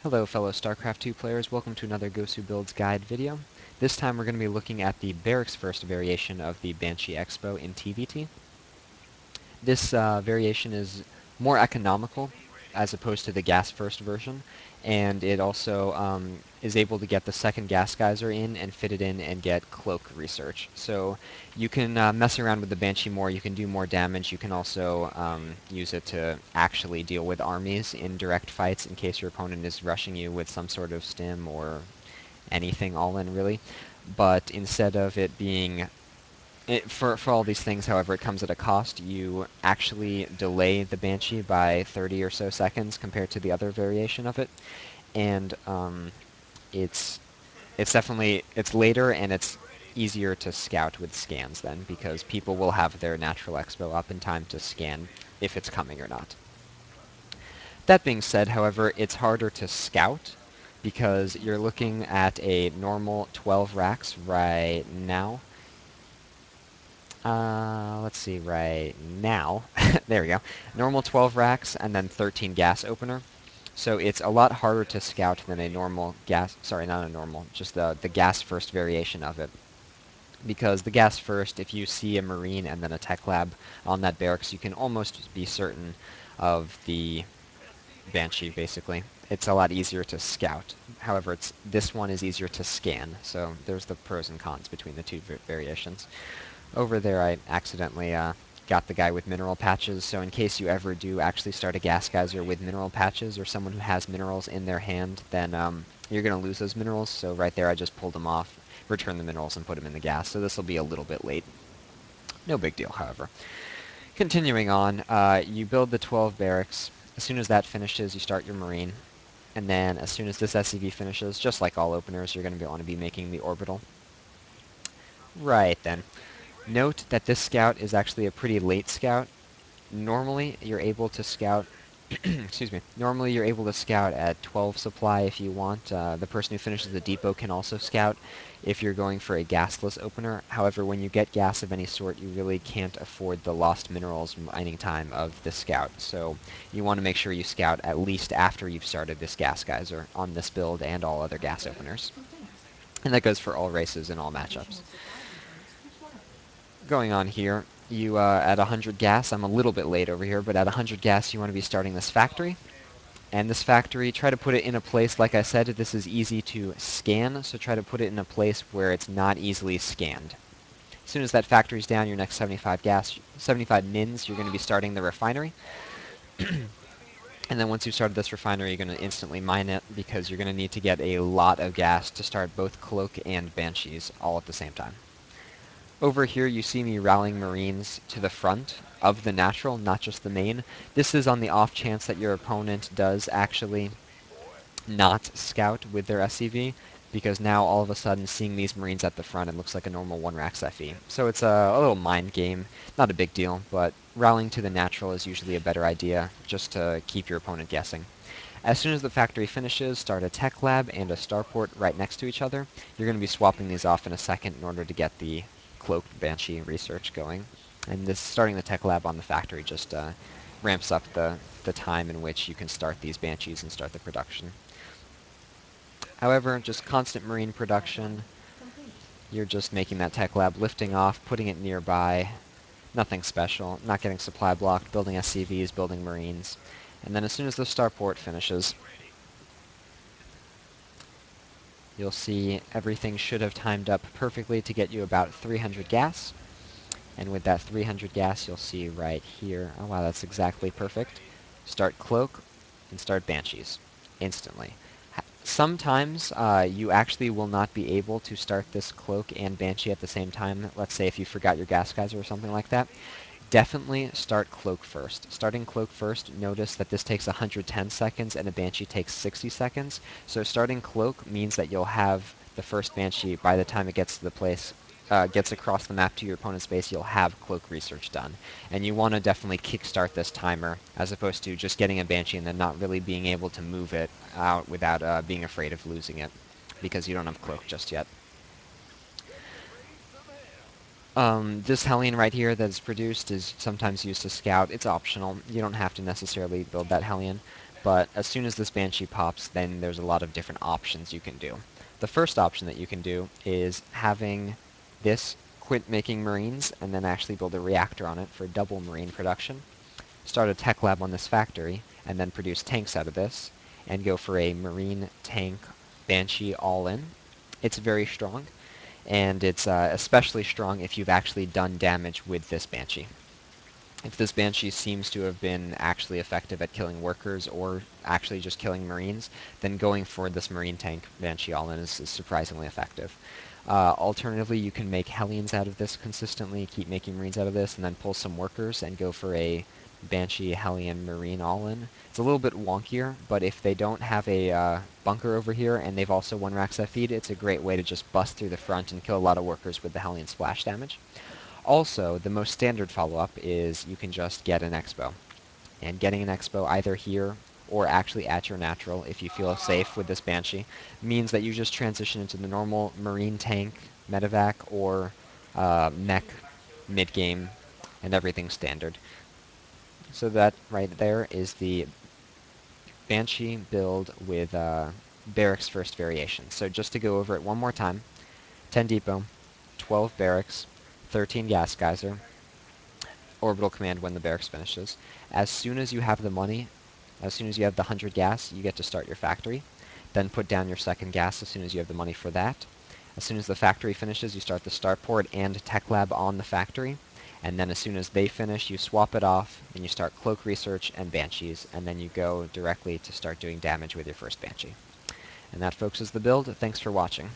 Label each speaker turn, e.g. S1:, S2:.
S1: Hello fellow StarCraft 2 players, welcome to another IMBAbuilds guide video. This time we're going to be looking at the Barracks first variation of the Banshee Expo in TVT. This variation is more economical as opposed to the gas first version, and it also is able to get the second gas geyser in and fit it in and get cloak research. So you can mess around with the Banshee more, you can do more damage, you can also use it to actually deal with armies in direct fights in case your opponent is rushing you with some sort of stim or anything all in really. But instead of it being for all these things, however, it comes at a cost. You actually delay the Banshee by 30 or so seconds compared to the other variation of it, and it's it's later and it's easier to scout with scans then, because people will have their natural expo up in time to scan if it's coming or not. That being said, however, it's harder to scout because you're looking at a normal 12 racks right now. Let's see, right now. There we go. Normal 12 racks and then 13 gas opener. So it's a lot harder to scout than a normal gas, sorry, not a normal, just the gas first variation of it. Because the gas first, if you see a Marine and then a tech lab on that barracks, you can almost be certain of the Banshee, basically. It's a lot easier to scout. However, this one is easier to scan, so there's the pros and cons between the two variations. Over there I accidentally got the guy with mineral patches, so in case you ever do actually start a gas geyser with mineral patches or someone who has minerals in their hand, then you're going to lose those minerals, so right there I just pulled them off, returned the minerals, and put them in the gas, so this will be a little bit late. No big deal, however. Continuing on, you build the 12 barracks. As soon as that finishes, you start your Marine, and then as soon as this SCV finishes, just like all openers, you're going to want to be making the orbital. Right then. Note that this scout is actually a pretty late scout. Normally, you're able to scout excuse me. Normally, you're able to scout at 12 supply if you want. The person who finishes the depot can also scout if you're going for a gasless opener. However, when you get gas of any sort, you really can't afford the lost minerals mining time of the scout. So you want to make sure you scout at least after you've started this gas geyser on this build and all other gas openers. And that goes for all races and all matchups. Going on here, you at 100 gas, I'm a little bit late over here, but at 100 gas you want to be starting this factory. And this factory, try to put it in a place, like I said, this is easy to scan, so try to put it in a place where it's not easily scanned. As soon as that factory's down, your next 75 mins, you're going to be starting the refinery. And then once you've started this refinery, you're going to instantly mine it, because you're going to need to get a lot of gas to start both Cloak and Banshees all at the same time. Over here you see me rallying Marines to the front of the natural, not just the main. This is on the off chance that your opponent does actually not scout with their SCV, because now all of a sudden seeing these Marines at the front, it looks like a normal 1-rack FE. So it's a little mind game, not a big deal, but rallying to the natural is usually a better idea, just to keep your opponent guessing. As soon as the factory finishes, start a tech lab and a starport right next to each other. You're going to be swapping these off in a second in order to get the cloaked Banshee research going. And this starting the tech lab on the factory just ramps up the time in which you can start these Banshees and start the production. However, just constant Marine production. You're just making that tech lab, lifting off, putting it nearby. Nothing special, not getting supply blocked, building SCVs, building Marines. And then as soon as the starport finishes, you'll see everything should have timed up perfectly to get you about 300 gas. And with that 300 gas, you'll see right here, oh wow, that's exactly perfect. Start Cloak and start Banshees instantly. Sometimes you actually will not be able to start this Cloak and Banshee at the same time. Let's say if you forgot your gas geyser or something like that. Definitely start Cloak first. Starting Cloak first, notice that this takes 110 seconds and a Banshee takes 60 seconds. So starting Cloak means that you'll have the first Banshee by the time it gets to the place, gets across the map to your opponent's base, you'll have Cloak research done. And you want to definitely kickstart this timer, as opposed to just getting a Banshee and then not really being able to move it out without being afraid of losing it, because you don't have Cloak just yet. This Hellion right here that is produced is sometimes used to scout. It's optional. You don't have to necessarily build that Hellion. but as soon as this Banshee pops, then there's a lot of different options you can do. The first option that you can do is having this quit making Marines and then actually build a reactor on it for double Marine production. Start a tech lab on this factory, and then produce tanks out of this, and go for a Marine tank Banshee all-in. It's very strong, and it's especially strong if you've actually done damage with this Banshee. If this Banshee seems to have been actually effective at killing workers or actually just killing Marines, then going for this Marine tank Banshee all-in is surprisingly effective. Alternatively, you can make Hellions out of this consistently, keep making Marines out of this, and then pull some workers and go for a Banshee Hellion Marine all-in. It's a little bit wonkier, but if they don't have a bunker over here and they've also won racks at feed, it's a great way to just bust through the front and kill a lot of workers with the Hellion splash damage. Also, the most standard follow-up is you can just get an Expo. And getting an Expo either here or actually at your natural, if you feel safe with this Banshee, means that you just transition into the normal Marine tank, medevac, or mech mid-game, and everything standard. So that right there is the Banshee build with Barracks first variation. So just to go over it one more time, 10 Depot, 12 Barracks, 13 Gas Geyser, orbital command when the barracks finishes. As soon as you have the money, as soon as you have the 100 gas, you get to start your factory. Then put down your second gas as soon as you have the money for that. As soon as the factory finishes, you start the starport and tech lab on the factory. And then as soon as they finish, you swap it off, and you start cloak research and banshees, and then you go directly to start doing damage with your first banshee. And that, folks, is the build. Thanks for watching.